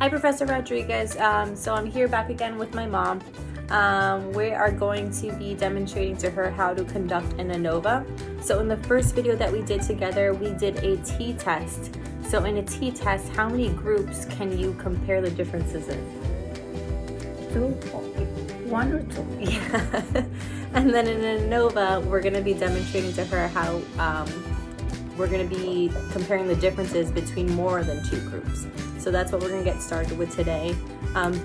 Hi, Professor Rodriguez. So I'm here back again with my mom. We are going to be demonstrating to her how to conduct an ANOVA. So in the first video that we did together, we did a t-test. So in a t-test, how many groups can you compare the differences in? One or two. Yeah. And then in an ANOVA, we're going to be demonstrating to her how we're going to be comparing the differences between more than two groups. So that's what we're going to get started with today.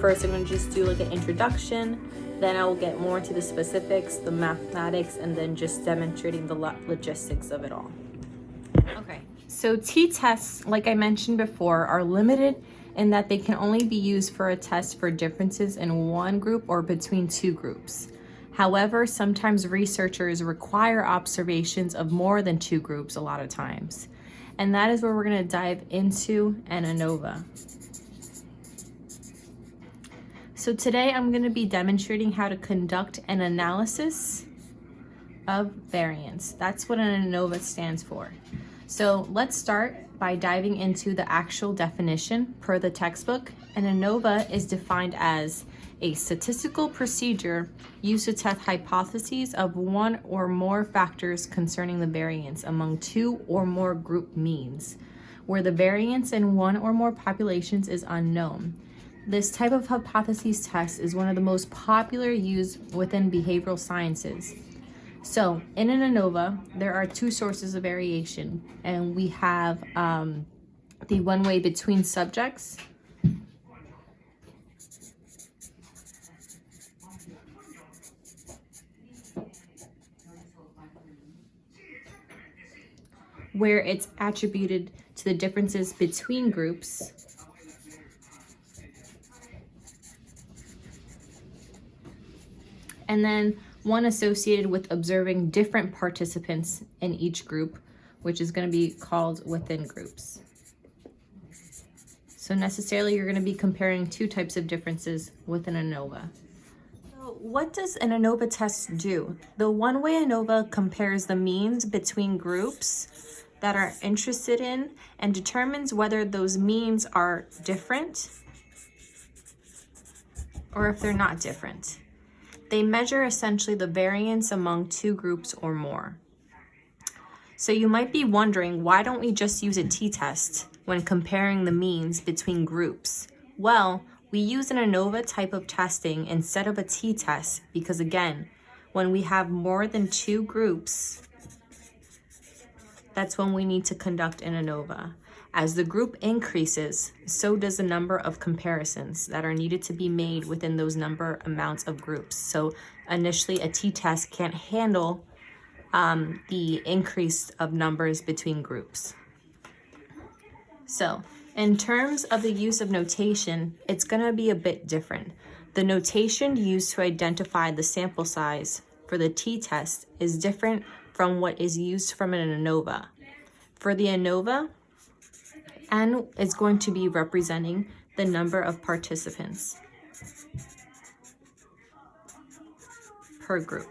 First, I'm going to just do like an introduction. Then I will get more into the specifics, the mathematics, and then just demonstrating the logistics of it all. Okay, so t-tests, like I mentioned before, are limited in that they can only be used for a test for differences in one group or between two groups. However, sometimes researchers require observations of more than two groups a lot of times. And that is where we're going to dive into an ANOVA. So today I'm going to be demonstrating how to conduct an analysis of variance. That's what an ANOVA stands for. So let's start by diving into the actual definition per the textbook. An ANOVA is defined as a statistical procedure used to test hypotheses of one or more factors concerning the variance among two or more group means, where the variance in one or more populations is unknown. This type of hypothesis test is one of the most popular used within behavioral sciences. So in an ANOVA, there are two sources of variation, and we have the one way between subjects, where it's attributed to the differences between groups, and then one associated with observing different participants in each group, which is going to be called within groups. So necessarily you're going to be comparing two types of differences with an ANOVA. So what does an ANOVA test do? The one-way ANOVA compares the means between groups that are interested in and determines whether those means are different or if they're not different. They measure essentially the variance among two groups or more. So you might be wondering, why don't we just use a t-test when comparing the means between groups? Well, we use an ANOVA type of testing instead of a t-test because, again, when we have more than two groups, that's when we need to conduct an ANOVA. As the group increases, so does the number of comparisons that are needed to be made within those number amounts of groups. So initially, a t-test can't handle the increase of numbers between groups. So in terms of the use of notation, it's going to be a bit different. The notation used to identify the sample size for the t-test is different from what is used from an ANOVA. For the ANOVA, N is going to be representing the number of participants per group,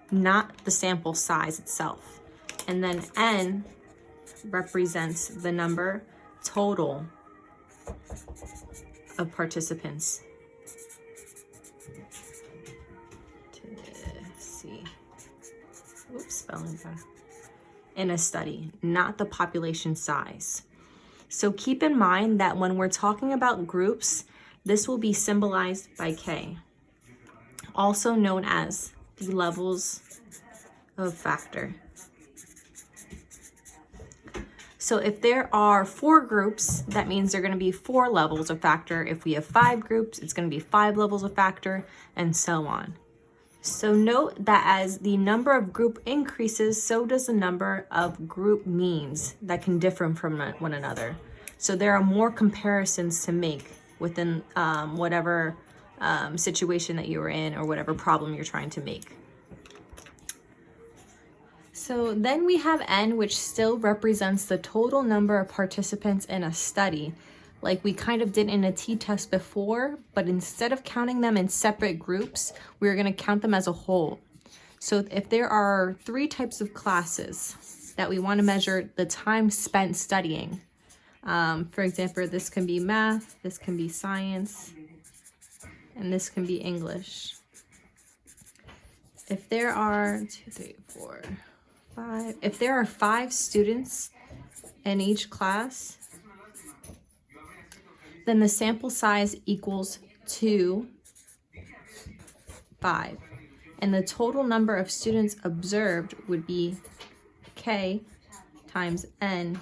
not the sample size itself. And then N represents the number total of participants. Spelling bug. In a study, not the population size. So keep in mind that when we're talking about groups, this will be symbolized by K, also known as the levels of factor. So if there are 4 groups, that means there are going to be 4 levels of factor. If we have 5 groups, it's going to be 5 levels of factor, and so on. So note that as the number of group increases, so does the number of group means that can differ from one another. So there are more comparisons to make within whatever situation that you are in or whatever problem you're trying to make. So then we have N, which still represents the total number of participants in a study, like we kind of did in a t-test before, but instead of counting them in separate groups, we're going to count them as a whole. So if there are 3 types of classes, that we want to measure the time spent studying. For example, this can be math, this can be science, and this can be English. If there are 5, if there are 5 students in each class, then the sample size equals 2, 5. And the total number of students observed would be K times N,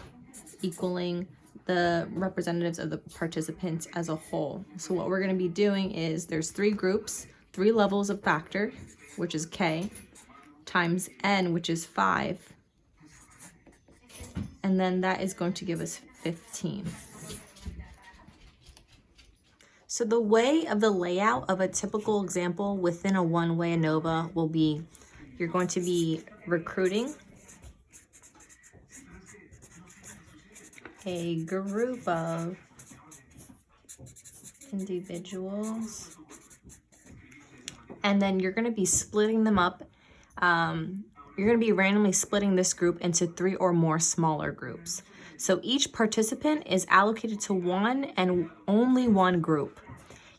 equaling the representatives of the participants as a whole. So what we're going to be doing is there's 3 groups, 3 levels of factor, which is K, times N, which is 5. And then that is going to give us 15. So the way of the layout of a typical example within a one-way ANOVA will be, you're going to be recruiting a group of individuals, and then you're going to be splitting them up. You're going to be randomly splitting this group into 3 or more smaller groups. So each participant is allocated to one and only one group.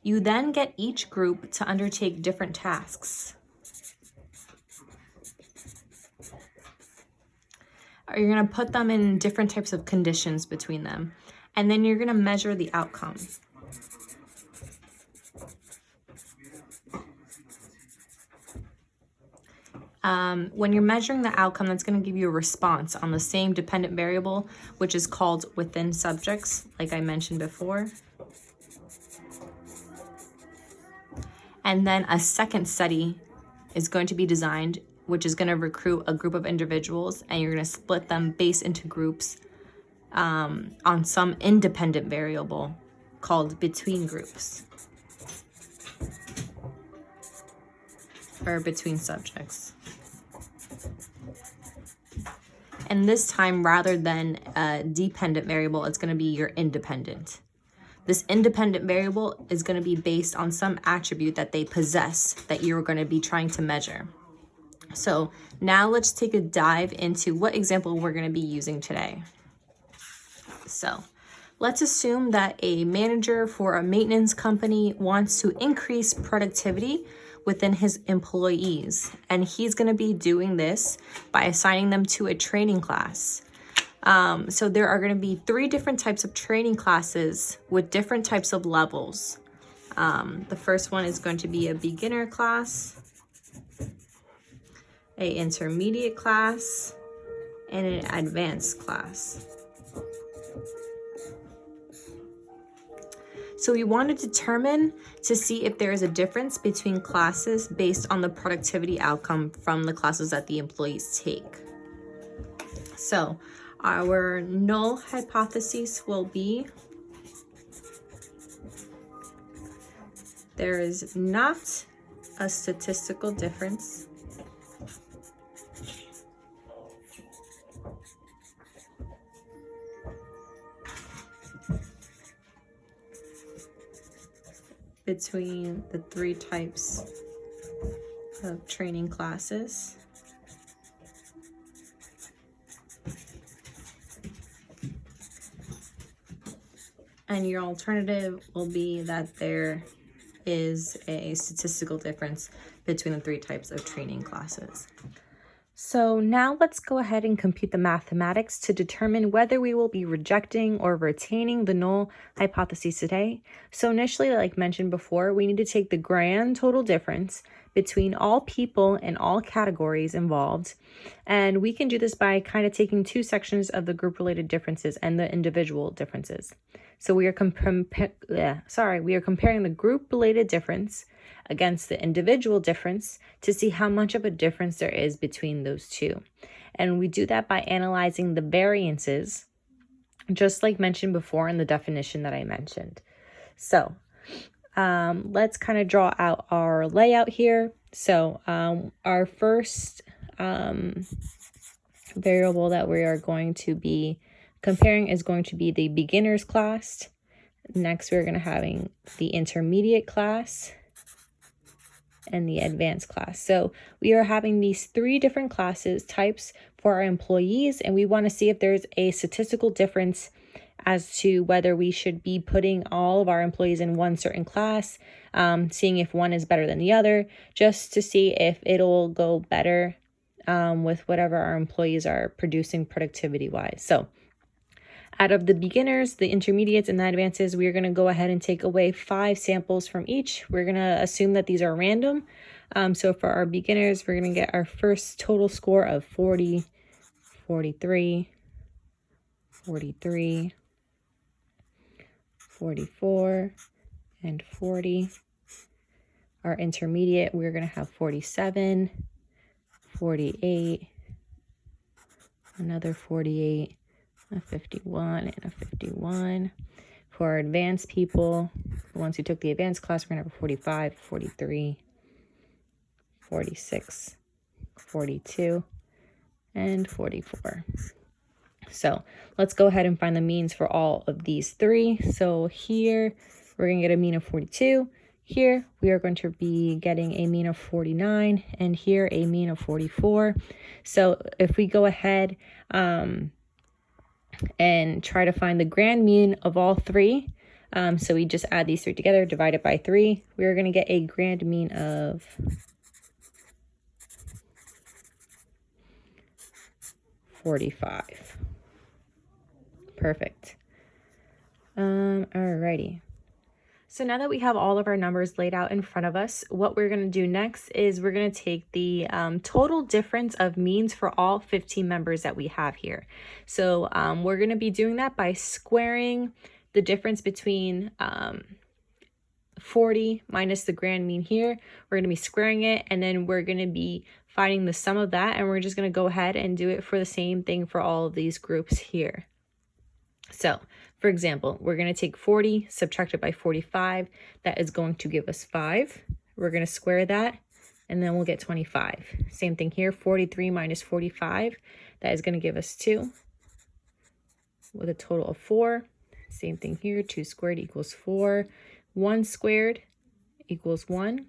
You then get each group to undertake different tasks. You're going to put them in different types of conditions between them, and then you're going to measure the outcome. When you're measuring the outcome, that's going to give you a response on the same dependent variable, which is called within subjects, like I mentioned before. And then a second study is going to be designed, which is going to recruit a group of individuals, and you're going to split them based into groups on some independent variable called between groups or between subjects. And this time, rather than a dependent variable, it's going to be your independent. This independent variable is going to be based on some attribute that they possess that you're going to be trying to measure. So now let's take a dive into what example we're going to be using today. So let's assume that a manager for a maintenance company wants to increase productivity within his employees, and he's going to be doing this by assigning them to a training class. So there are going to be 3 different types of training classes with different types of levels. The first one is going to be a beginner class, an intermediate class, and an advanced class. So we want to determine to see if there is a difference between classes based on the productivity outcome from the classes that the employees take. So our null hypothesis will be there is not a statistical difference between the 3 types of training classes. And your alternative will be that there is a statistical difference between the 3 types of training classes. So now let's go ahead and compute the mathematics to determine whether we will be rejecting or retaining the null hypothesis today. So initially, like mentioned before, we need to take the grand total difference between all people and all categories involved. And we can do this by kind of taking 2 sections of the group-related differences and the individual differences. So we are comparing the group-related difference against the individual difference to see how much of a difference there is between those 2. And we do that by analyzing the variances, just like mentioned before in the definition that I mentioned. So let's kind of draw out our layout here. So our first variable that we are going to be comparing is going to be the beginner's class. Next, we're going to having the intermediate class and the advanced class. So we are having these 3 different classes types for our employees, and we want to see if there's a statistical difference as to whether we should be putting all of our employees in one certain class, seeing if one is better than the other, just to see if it'll go better with whatever our employees are producing productivity-wise. So out of the beginners, the intermediates, and the advances, we're going to go ahead and take away 5 samples from each. We're going to assume that these are random. So for our beginners, we're going to get our first total score of 40, 43, 43, 44, and 40. Our intermediate, we're going to have 47, 48, another 48, a 51, and a 51. For our advanced people, the ones who took the advanced class, we're going to have a 45, 43, 46, 42, and 44. So let's go ahead and find the means for all of these 3. So here we're going to get a mean of 42. Here we are going to be getting a mean of 49, and here a mean of 44. So if we go ahead and try to find the grand mean of all 3, so we just add these 3 together, divide it by 3, we're going to get a grand mean of 45. Perfect. Alrighty. So now that we have all of our numbers laid out in front of us, what we're going to do next is we're going to take the total difference of means for all 15 members that we have here. So we're going to be doing that by squaring the difference between 40 minus the grand mean here. We're going to be squaring it, and then we're going to be finding the sum of that, and we're just going to go ahead and do it for the same thing for all of these groups here. So, for example, we're going to take 40, subtract it by 45. That is going to give us 5. We're going to square that, and then we'll get 25. Same thing here, 43 minus 45. That is going to give us 2 with a total of 4. Same thing here, 2 squared equals 4. 1 squared equals 1.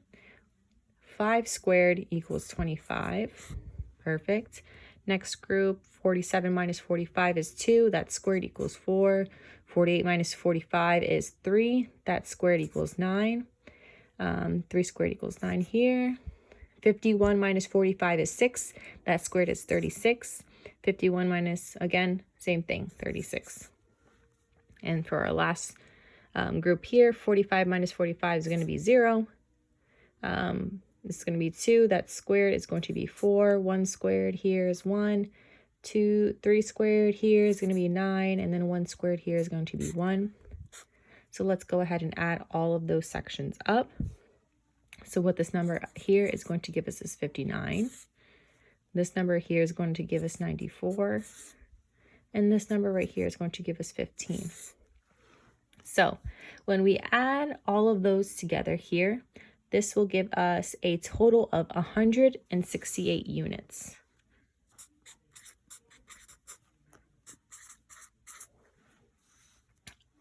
5 squared equals 25. Perfect. Next group, 47 minus 45 is 2. That squared equals 4. 48 minus 45 is 3. That squared equals 9. 3 squared equals 9 here. 51 minus 45 is 6. That squared is 36. 51 minus, again, same thing, 36. And for our last group here, 45 minus 45 is going to be 0. This is going to be 2. That squared is going to be 4. 1 squared here is 1. 2, 3 squared here is going to be 9. And then 1 squared here is going to be 1. So let's go ahead and add all of those sections up. So what this number here is going to give us is 59. This number here is going to give us 94. And this number right here is going to give us 15. So when we add all of those together here, this will give us a total of 168 units.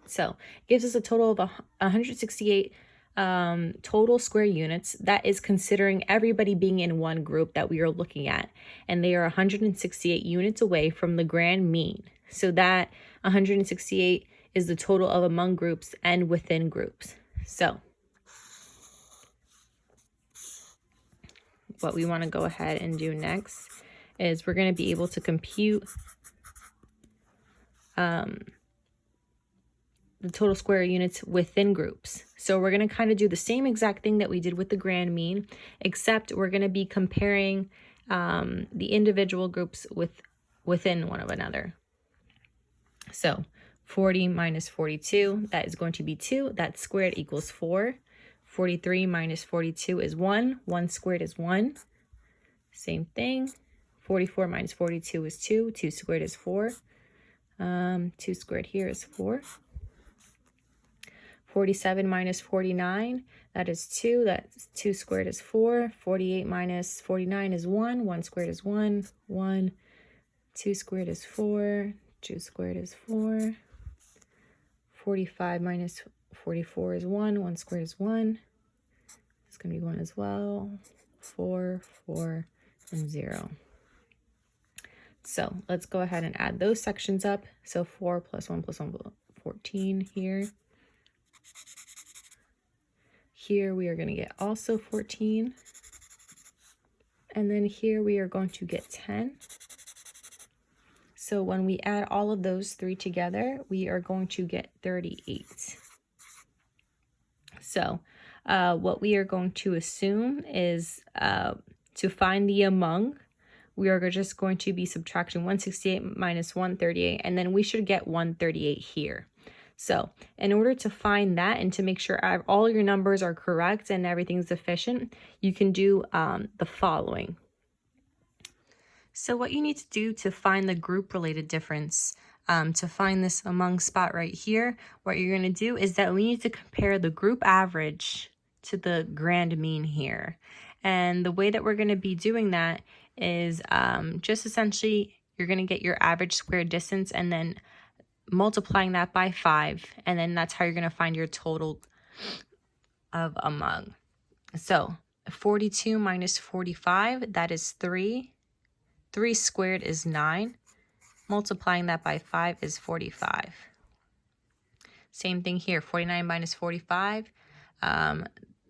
So it gives us a total of 168 total square units. That is considering everybody being in one group that we are looking at. And they are 168 units away from the grand mean. So that 168 is the total of among groups and within groups. So what we want to go ahead and do next is we're going to be able to compute the total square units within groups. So we're going to kind of do the same exact thing that we did with the grand mean, except we're going to be comparing the individual groups within one of another. So 40 minus 42, that is going to be 2. That squared equals 4. 43 minus 42 is 1. 1 squared is 1. Same thing. 44 minus 42 is 2. 2 squared is 4. 2 squared here is 4. 47 minus 49, that is 2. That's 2 squared is 4. 48 minus 49 is 1. 1 squared is 1. 1. 2 squared is 4. 2 squared is 4. 45 minus 44 is 1. 1 squared is 1. It's going to be 1 as well. 4, 4, and 0. So let's go ahead and add those sections up. So 4 plus 1 plus 1, 14 here. Here we are going to get also 14. And then here we are going to get 10. So when we add all of those three together, we are going to get 38. So what we are going to assume is to find the among, we are just going to be subtracting 168 minus 138, and then we should get 138 here. So in order to find that and to make sure all your numbers are correct and everything's efficient, you can do the following. So what you need to do to find the group related difference, to find this among spot right here, what you're going to do is that we need to compare the group average to the grand mean here. And the way that we're going to be doing that is just essentially you're going to get your average square distance and then multiplying that by 5, and then that's how you're going to find your total of among. So 42 minus 45, that is 3. 3 squared is 9. Multiplying that by 5 is 45. Same thing here, 49 minus 45,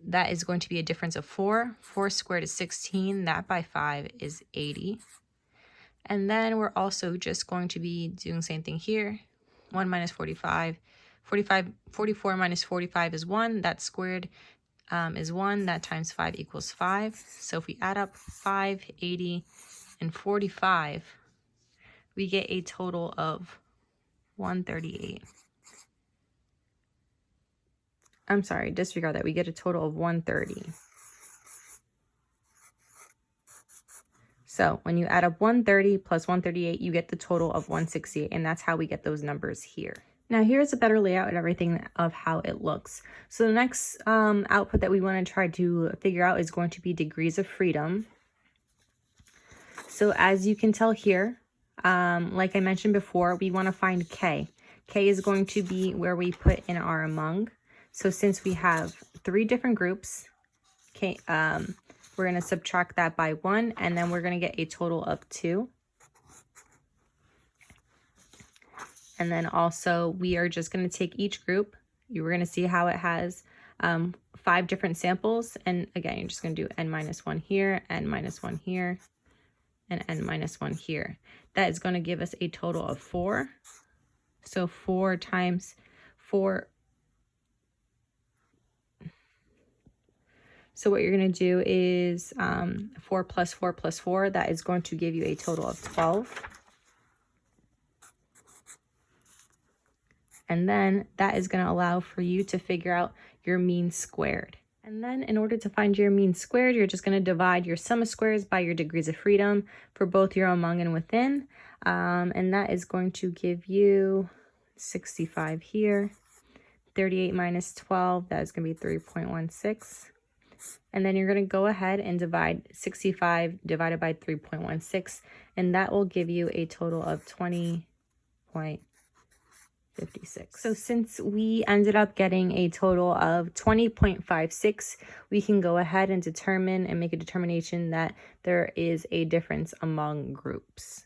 that is going to be a difference of 4. 4 squared is 16, that by 5 is 80. And then we're also just going to be doing the same thing here. 1 minus 45. 44 minus 45 is 1. That squared is 1. That times 5 equals 5. So if we add up 5, 80, and 45, we get a total of 138. I'm sorry, disregard that. We get a total of 130. So when you add up 130 plus 138, you get the total of 168, and that's how we get those numbers here. Now here's a better layout and everything of how it looks. So the next output that we want to try to figure out is going to be degrees of freedom. So as you can tell here, like I mentioned before, we want to find K. K is going to be where we put in our among. So since we have 3 different groups, K, we're going to subtract that by 1, and then we're going to get a total of 2. And then also we are just going to take each group. You're going to see how it has 5 different samples. And again, you're just going to do n minus 1 here, n minus 1 here, and n minus 1 here. That is going to give us a total of 4. So 4 times 4. So what you're going to do is 4 plus 4 plus 4. That is going to give you a total of 12. And then that is going to allow for you to figure out your mean squared. And then in order to find your mean squared, you're just going to divide your sum of squares by your degrees of freedom for both your among and within. And that is going to give you 65 here. 38 minus 12, that is going to be 3.16. And then you're going to go ahead and divide 65 divided by 3.16, and that will give you a total of 20.56. So since we ended up getting a total of 20.56, we can go ahead and determine and make a determination that there is a difference among groups.